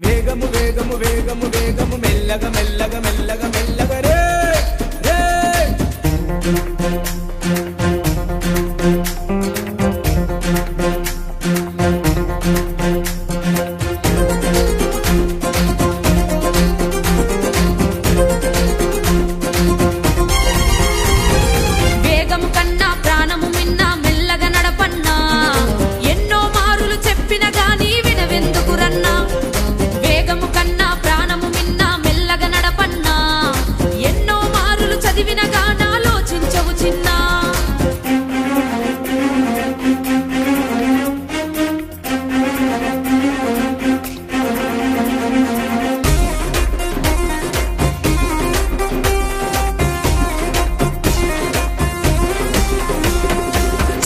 వేగము వేగము వేగము వేగము మెల్లగా మెల్లగా మెల్లగా మెల్లగా రే రే వేగము కన్నా ప్రాణము మిన్నా మెల్లగా నడపన్నా ఎన్నో మారులు చెప్పిన గాని వినవెందుకురన్నా వేగము కన్నా ప్రాణము మిన్నా మెల్లగా నడపన్నా ఎన్నో మారులు చదివిన గాని ఆలోచించవు చిన్నా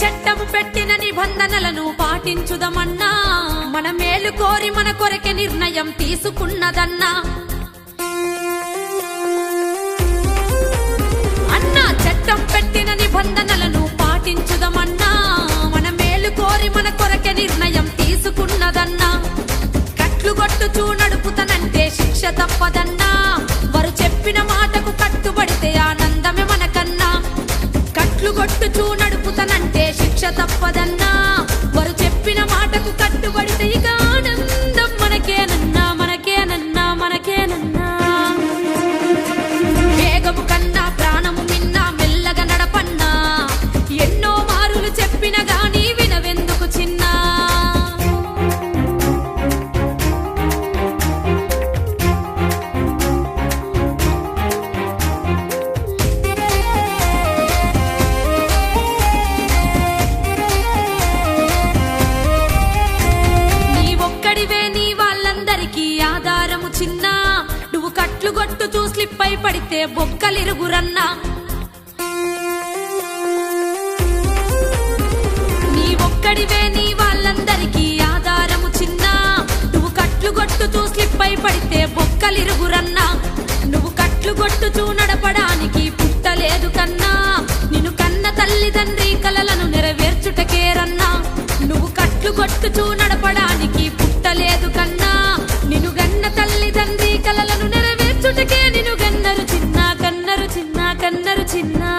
చట్టము పెట్టిన నిబంధనలను పాటించుదమన్నా మన మేలు కోరి మన కొరకే నిర్ణయం తీసుకున్నదన్నా అన్నా చట్టం పెట్టిన నిబంధనలను పాటించుదమన్నా మన మేలు కోరి మన కొరకే నిర్ణయం తీసుకున్నదన్నా కట్లు కొట్టుచూ నడుపుతనంటే శిక్ష తప్పదన్నా వారు చెప్పిన మాటకు కట్టుబడితే ఆనందమే మనకన్నా కట్లు కొట్టుచూ నడుపుతనంటే శిక్ష తప్పదన్నా వారు చెప్పిన మాటకు కట్టుబడితే ఇక ఆనందం మనకేనన్నా మనకేనన్నా మనకేనన్నా వేగము కన్నా ప్రాణము మిన్నా మెల్లగా నడపన్నా ఎన్నో మారులు చెప్పిన గాని వినవెందుకు చిన్నా నీ ఒక్కడివే నీ వాళ్ళందరికీ ఆధారము చిన్నా నువ్వు కట్లు కొట్టుచూ స్లిప్ అయి పడితే బొక్కలిరుగురన్నా నీ ఒక్కడివే నీ వాళ్ళందరికీ ఆధారము చిన్నా నువ్వు కట్లు కొట్టుచూ స్లిప్ అయి పడితే బొక్కలిరుగురన్నా నువ్వు కట్లు కొట్టుచూ నడపడానికి పుట్టలేదు కన్నా నిన్ను కన్న తల్లిదండ్రి కలలను నెరవేర్చుటకేరన్నా నువ్వు కట్లు కొట్టుచూ నడపడానికి పుట్టలేదు కన్నా నిన్ను గన్న తల్లిదండ్రి కలలను నెరవేర్చుటకే నిన్ను గన్నరు చిన్నా కన్నరు చిన్నా కన్నరు చిన్నా